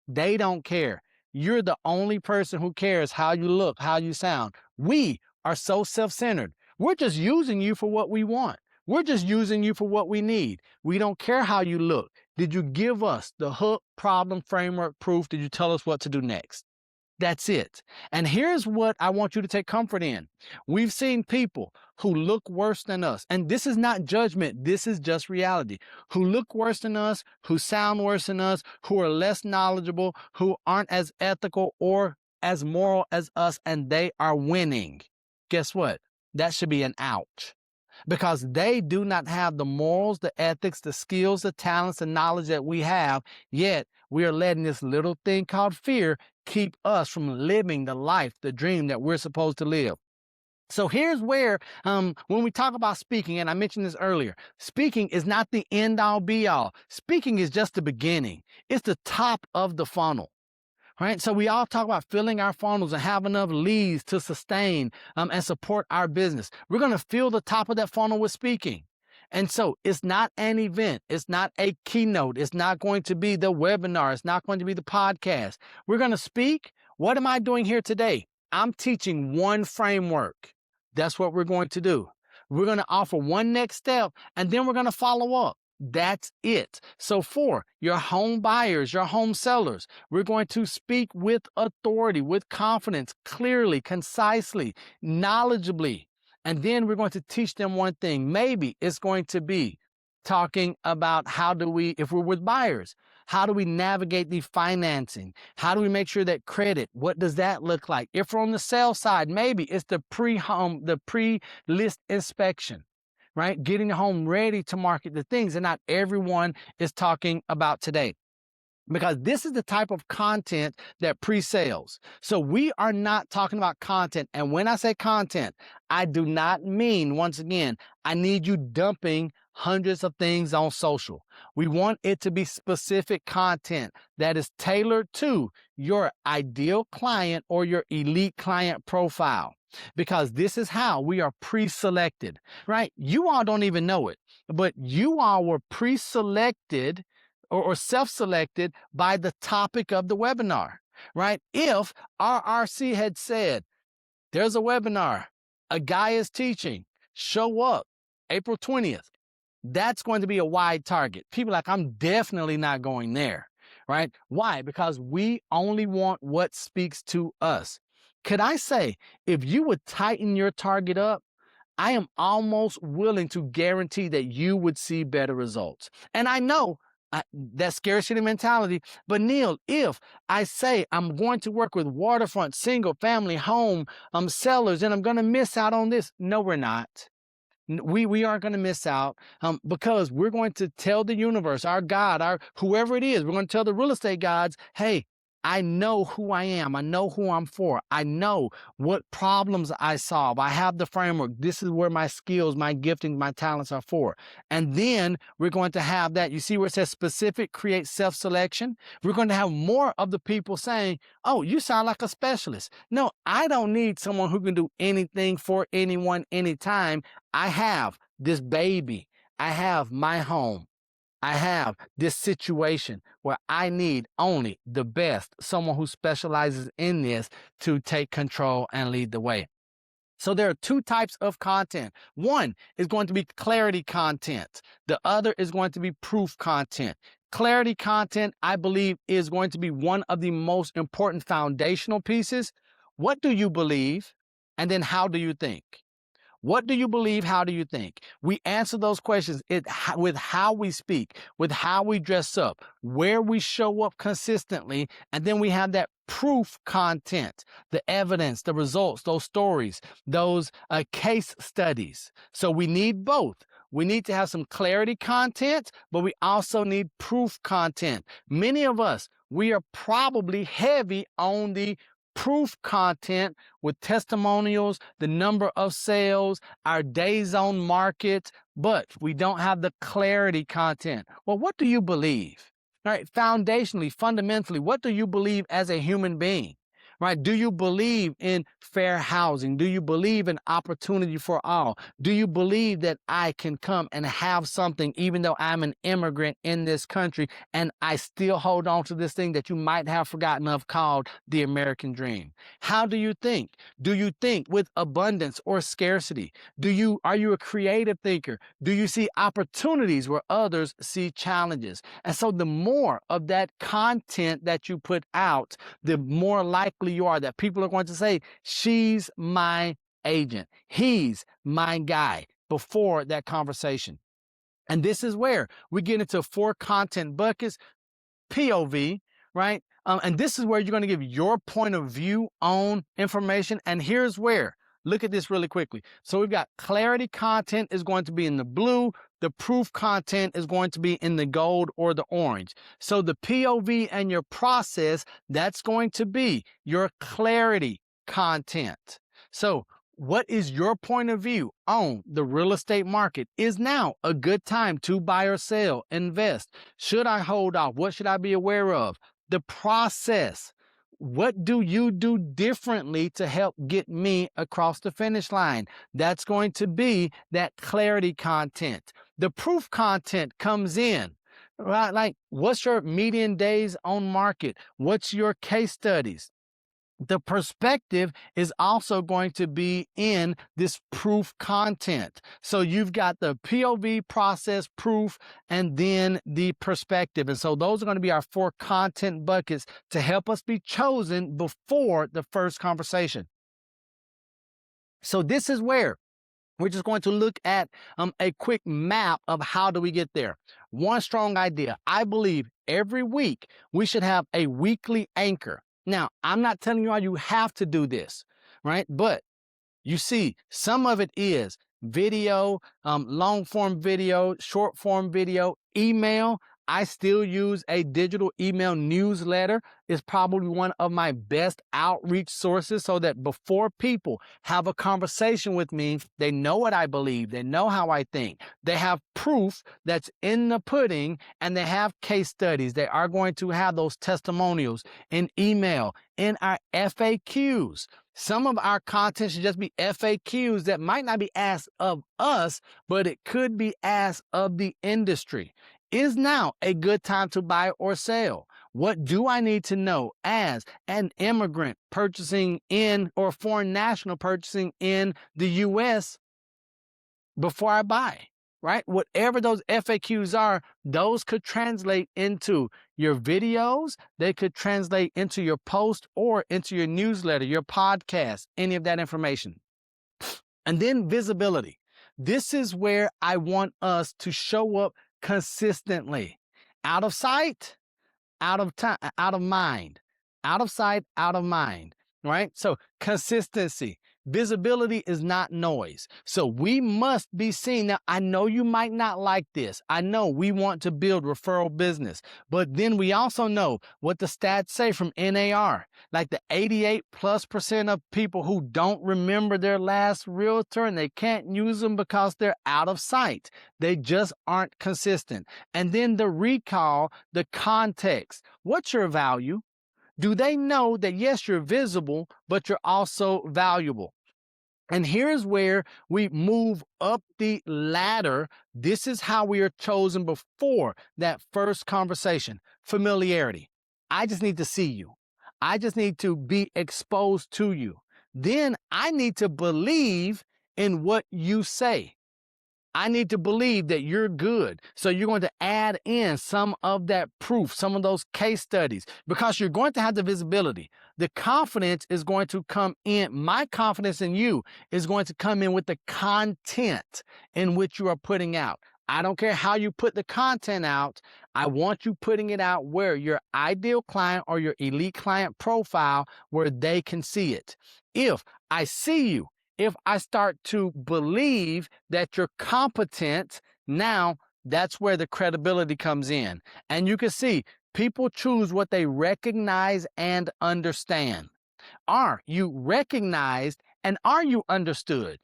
They don't care. You're the only person who cares how you look, how you sound. We are so self-centered. We're just using you for what we want. We're just using you for what we need. We don't care how you look. Did you give us the hook, problem, framework, proof? Did you tell us what to do next? That's it. And here's what I want you to take comfort in. We've seen people who look worse than us. And this is not judgment. This is just reality. Who look worse than us, who sound worse than us, who are less knowledgeable, who aren't as ethical or as moral as us, and they are winning. Guess what? That should be an ouch. Because they do not have the morals, the ethics, the skills, the talents, the knowledge that we have, yet we are letting this little thing called fear keep us from living the life, the dream that we're supposed to live. So here's where, when we talk about speaking, and I mentioned this earlier, speaking is not the end all be all. Speaking is just the beginning. It's the top of the funnel. Right? So we all talk about filling our funnels and have enough leads to sustain and support our business. We're going to fill the top of that funnel with speaking. And so it's not an event. It's not a keynote. It's not going to be the webinar. It's not going to be the podcast. We're going to speak. What am I doing here today? I'm teaching one framework. That's what we're going to do. We're going to offer one next step, and then we're going to follow up. That's it. So for your home buyers, your home sellers, we're going to speak with authority, with confidence, clearly, concisely, knowledgeably. And then we're going to teach them one thing. Maybe it's going to be talking about how do we, if we're with buyers, how do we navigate the financing? How do we make sure that credit, what does that look like? If we're on the sales side, maybe it's the pre-list inspection, right? Getting the home ready to market the things that not everyone is talking about today. Because this is the type of content that pre-sales. So we are not talking about content. And when I say content, I do not mean, once again, I need you dumping hundreds of things on social. We want it to be specific content that is tailored to your ideal client or your elite client profile. Because this is how we are pre-selected, right? You all don't even know it, but you all were pre-selected or self-selected by the topic of the webinar, right? If RRC had said, there's a webinar, a guy is teaching, show up April 20th, that's going to be a wide target. People are like, I'm definitely not going there, right? Why? Because we only want what speaks to us. Could I say, if you would tighten your target up, I am almost willing to guarantee that you would see better results. And I know that scarcity mentality. But Neil, if I say I'm going to work with waterfront, single family home sellers, and I'm going to miss out on this, no, we're not. We aren't going to miss out because we're going to tell the universe, our God, our whoever it is, we're going to tell the real estate gods, hey, I know who I am. I know who I'm for. I know what problems I solve. I have the framework. This is where my skills, my gifting, my talents are for. And then we're going to have that. You see where it says specific, create self-selection? We're going to have more of the people saying, oh, you sound like a specialist. No, I don't need someone who can do anything for anyone, anytime. I have this baby. I have my home. I have this situation where I need only the best, someone who specializes in this to take control and lead the way. So there are two types of content. One is going to be clarity content. The other is going to be proof content. Clarity content, I believe, is going to be one of the most important foundational pieces. What do you believe? And then how do you think? What do you believe? How do you think? We answer those questions with how we speak, with how we dress up, where we show up consistently, and then we have that proof content, the evidence, the results, those stories, those case studies. So we need both. We need to have some clarity content, but we also need proof content. Many of us, we are probably heavy on the proof content with testimonials, the number of sales, our days on market, but we don't have the clarity content. Well, what do you believe? All right, foundationally, fundamentally, what do you believe as a human being? Right? Do you believe in fair housing? Do you believe in opportunity for all? Do you believe that I can come and have something even though I'm an immigrant in this country and I still hold on to this thing that you might have forgotten of called the American dream? How do you think? Do you think with abundance or scarcity? Are you a creative thinker? Do you see opportunities where others see challenges? And so the more of that content that you put out, the more likely you are that people are going to say, she's my agent. He's my guy before that conversation. And this is where we get into 4 content buckets, POV, right? And this is where you're going to give your point of view on information. And here's where, look at this really quickly. So we've got clarity content is going to be in the blue. The proof content is going to be in the gold or the orange. So the POV and your process, that's going to be your clarity content. So what is your point of view on the real estate market? Is now a good time to buy or sell, invest? Should I hold off? What should I be aware of? The process. What do you do differently to help get me across the finish line? That's going to be that clarity content. The proof content comes in, right? Like, what's your median days on market? What's your case studies? The perspective is also going to be in this proof content. So you've got the POV, process, proof, and then the perspective. And so those are going to be our 4 content buckets to help us be chosen before the first conversation. So this is where we're just going to look at a quick map of how do we get there. One strong idea. I believe every week we should have a weekly anchor. Now, I'm not telling you all you have to do this, right? But you see, some of it is video, long form video, short form video, email. I still use a digital email newsletter. It's probably one of my best outreach sources so that before people have a conversation with me, they know what I believe. They know how I think. They have proof that's in the pudding, and they have case studies. They are going to have those testimonials in email, in our FAQs. Some of our content should just be FAQs that might not be asked of us, but it could be asked of the industry. Is now a good time to buy or sell? What do I need to know as an immigrant purchasing in, or foreign national purchasing in the US before I buy? Right? Whatever those FAQs are, those could translate into your videos. They could translate into your post or into your newsletter, your podcast, any of that information. And then visibility. This is where I want us to show up consistently. Out of sight, out of time, out of mind. Out of sight, out of mind. Right? So consistency. Visibility is not noise. So we must be seen. Now, I know you might not like this. I know we want to build referral business, but then we also know what the stats say from NAR, like the 88+% of people who don't remember their last realtor and they can't use them because they're out of sight. They just aren't consistent. And then the recall, the context. What's your value? Do they know that, yes, you're visible, but you're also valuable? And here's where we move up the ladder. This is how we are chosen before that first conversation. Familiarity. I just need to see you. I just need to be exposed to you. Then I need to believe in what you say. I need to believe that you're good. So you're going to add in some of that proof, some of those case studies, because you're going to have the visibility. The confidence is going to come in. My confidence in you is going to come in with the content in which you are putting out. I don't care how you put the content out. I want you putting it out where your ideal client or your elite client profile, where they can see it. If I see you, if I start to believe that you're competent, now that's where the credibility comes in. And you can see people choose what they recognize and understand. Are you recognized and are you understood?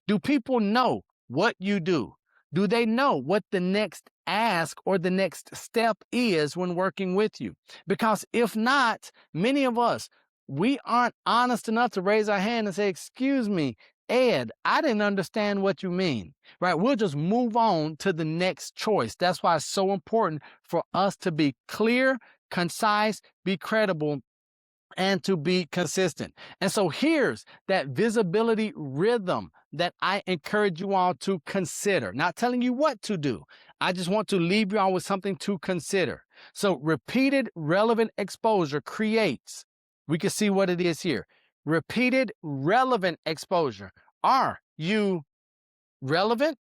Do people know what you do? Do they know what the next ask or the next step is when working with you? Because if not, many of us, we aren't honest enough to raise our hand and say, excuse me, Ed, I didn't understand what you mean, right? We'll just move on to the next choice. That's why it's so important for us to be clear, concise, be credible, and to be consistent. And so here's that visibility rhythm that I encourage you all to consider. Not telling you what to do. I just want to leave you all with something to consider. So repeated relevant exposure creates, we can see what it is here. Repeated relevant exposure. Are you relevant?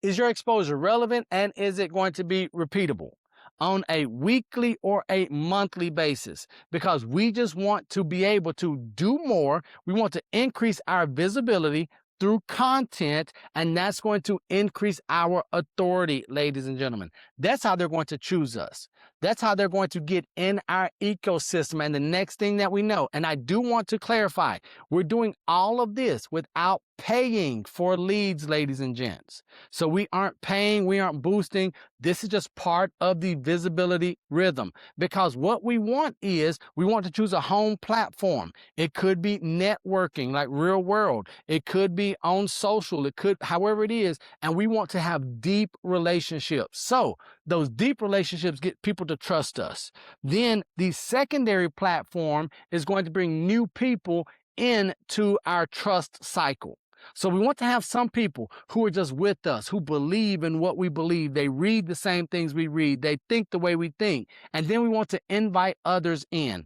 Is your exposure relevant, and is it going to be repeatable on a weekly or a monthly basis? Because we just want to be able to do more. We want to increase our visibility through content, and that's going to increase our authority, ladies and gentlemen. That's how they're going to choose us. That's how they're going to get in our ecosystem. And the next thing that we know, and I do want to clarify, we're doing all of this without paying for leads, ladies and gents. So we aren't paying, we aren't boosting. This is just part of the visibility rhythm, because what we want is we want to choose a home platform. It could be networking like Real World. It could be on social. It could, however it is. And we want to have deep relationships. So Those deep relationships get people to trust us. Then the secondary platform is going to bring new people into our trust cycle. So we want to have some people who are just with us, who believe in what we believe. They read the same things we read. They think the way we think. And then we want to invite others in.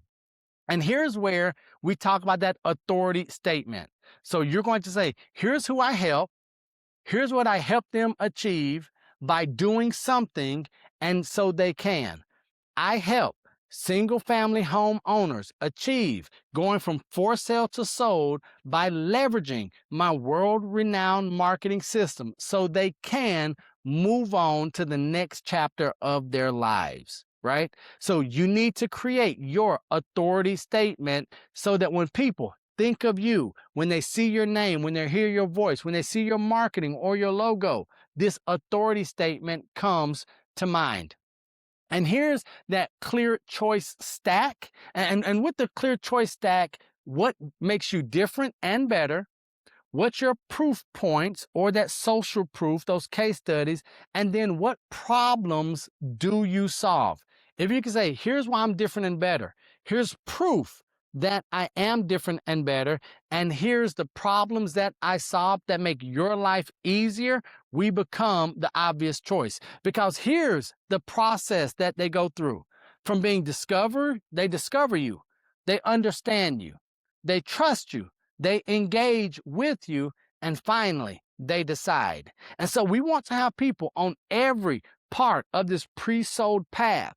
And here's where we talk about that authority statement. So you're going to say, here's who I help. Here's what I help them achieve by doing something, and so they can. I help single family home owners achieve going from for sale to sold by leveraging my world renowned marketing system so they can move on to the next chapter of their lives, right? So you need to create your authority statement so that when people think of you, when they see your name, when they hear your voice, when they see your marketing or your logo, this authority statement comes to mind. And here's that clear choice stack. And with the clear choice stack, what makes you different and better? What's your proof points or that social proof, those case studies? And then what problems do you solve? If you can say, here's why I'm different and better. Here's proof that I am different and better. And here's the problems that I solve that make your life easier. We become the obvious choice, because here's the process that they go through. From being discovered, they discover you, they understand you, they trust you, they engage with you, and finally, they decide. And so we want to have people on every part of this pre-sold path.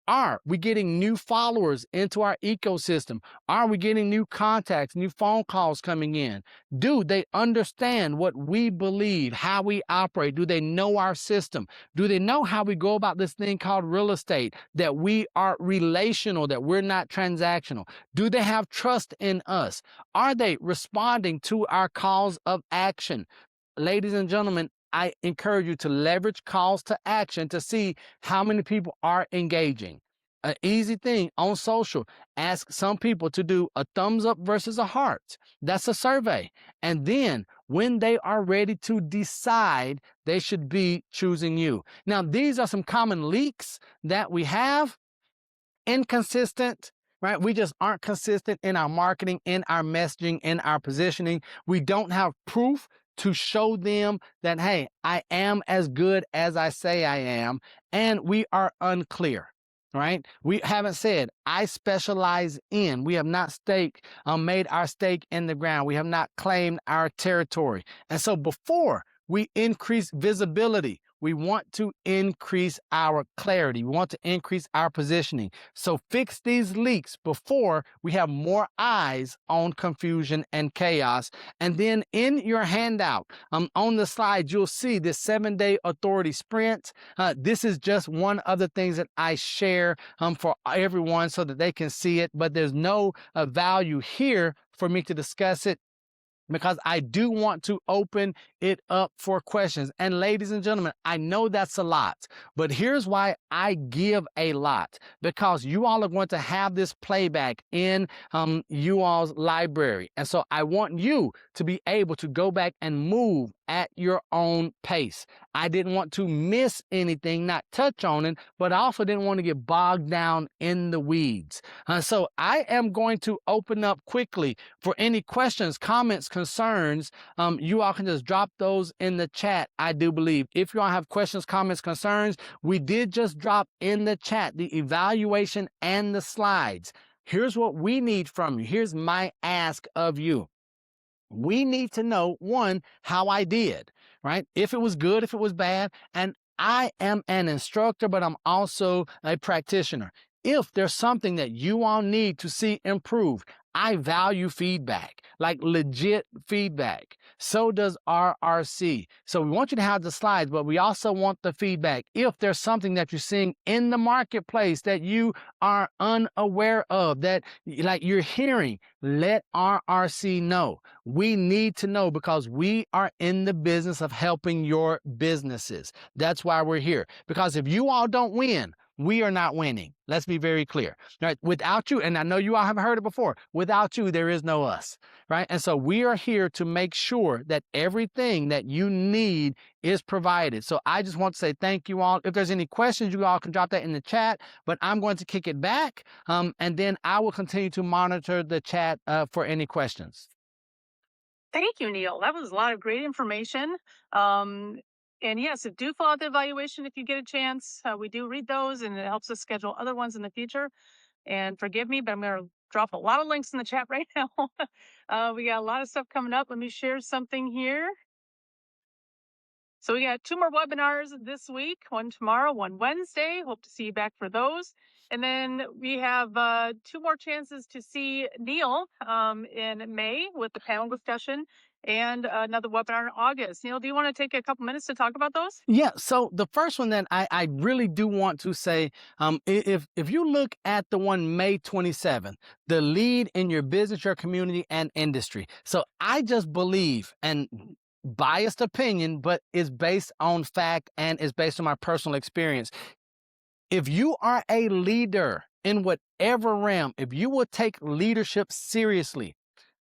Are we getting new followers into our ecosystem? Are we getting new contacts, new phone calls coming in? Do they understand what we believe, how we operate? Do they know our system? Do they know how we go about this thing called real estate, that we are relational, that we're not transactional? Do they have trust in us? Are they responding to our calls of action? Ladies and gentlemen, I encourage you to leverage calls to action to see how many people are engaging. An easy thing on social, ask some people to do a thumbs up versus a heart. That's a survey. And then when they are ready to decide, they should be choosing you. Now, these are some common leaks that we have. Inconsistent, right? We just aren't consistent in our marketing, in our messaging, in our positioning. We don't have proof to show them that, hey, I am as good as I say I am, and we are unclear, right? We haven't said, I specialize in. We have not made our stake in the ground. We have not claimed our territory. And so before we increase visibility, we want to increase our clarity. We want to increase our positioning. So fix these leaks before we have more eyes on confusion and chaos. And then in your handout, on the slide, you'll see this 7-day authority sprint. This is just one of the things that I share for everyone so that they can see it. But there's no value here for me to discuss it, because I do want to open it up for questions. And ladies and gentlemen, I know that's a lot, but here's why I give a lot, because you all are going to have this playback in you all's library. And so I want you to be able to go back and move at your own pace. I didn't want to miss anything, not touch on it, but I also didn't want to get bogged down in the weeds. So I am going to open up quickly for any questions, comments, concerns. You all can just drop those in the chat, I do believe. If you all have questions, comments, concerns, we did just drop in the chat the evaluation and the slides. Here's what we need from you. Here's my ask of you. We need to know, one, how I did, right? If it was good, if it was bad. And I am an instructor, but I'm also a practitioner. If there's something that you all need to see improve, I value feedback, like legit feedback. So does RRC. So we want you to have the slides, but we also want the feedback. If there's something that you're seeing in the marketplace that you are unaware of, that like you're hearing, let RRC know. We need to know, because we are in the business of helping your businesses. That's why we're here. Because if you all don't win, we are not winning. Let's be very clear, right? Without you, and I know you all have heard it before, without you, there is no us, right? And so we are here to make sure that everything that you need is provided. So I just want to say thank you all. If there's any questions, you all can drop that in the chat, but I'm going to kick it back, and then I will continue to monitor the chat for any questions. Thank you, Neil. That was a lot of great information. Um, and yes, do fill out the evaluation if you get a chance. We do read those, and it helps us schedule other ones in the future. And forgive me, but I'm going to drop a lot of links in the chat right now. We got a lot of stuff coming up. Let me share something here. So we got 2 more webinars this week, one tomorrow, one Wednesday. Hope to see you back for those. And then we have 2 more chances to see Neil in May with the panel discussion and another webinar in August. Neil, do you want to take a couple minutes to talk about those? Yeah, so the first one that I really do want to say, if you look at the one May 27th, the lead in your business, your community, and industry. So I just believe, and biased opinion, but it's based on fact and it's based on my personal experience. If you are a leader in whatever realm, if you will take leadership seriously,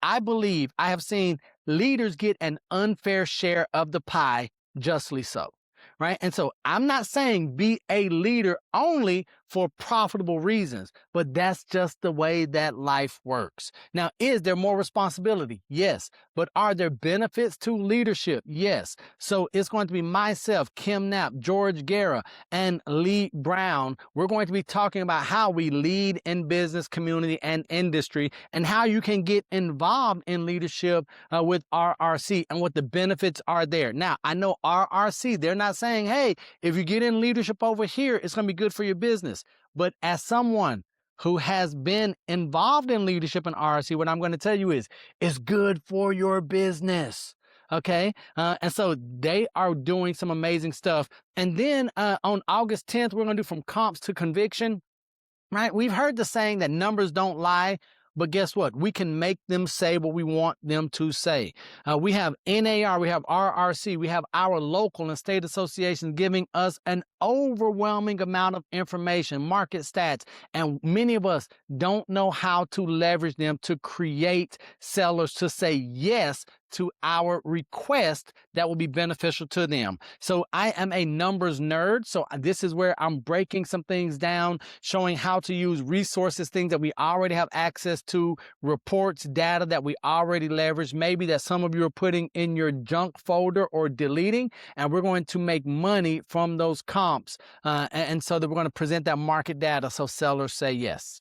I believe I have seen leaders get an unfair share of the pie, justly so, right? And so I'm not saying be a leader only for profitable reasons, but that's just the way that life works. Now, is there more responsibility? Yes. But are there benefits to leadership? Yes. So it's going to be myself, Kim Knapp, George Guerra, and Lee Brown. We're going to be talking about how we lead in business, community, and industry, and how you can get involved in leadership with RRC and what the benefits are there. Now, I know RRC, they're not saying, hey, if you get in leadership over here, it's going to be good for your business. But as someone who has been involved in leadership in RRC, what I'm going to tell you is it's good for your business. Okay. And so they are doing some amazing stuff. And then on August 10th, we're going to do from comps to conviction. Right? We've heard the saying that numbers don't lie, but guess what? We can make them say what we want them to say. We have NAR, we have RRC, we have our local and state associations giving us an overwhelming amount of information, market stats, and many of us don't know how to leverage them to create sellers to say yes to our request that will be beneficial to them. So I am a numbers nerd. So this is where I'm breaking some things down, showing how to use resources, things that we already have access to, reports, data that we already leverage, maybe that some of you are putting in your junk folder or deleting, and we're going to make money from those comps. And so that we're going to present that market data so sellers say yes.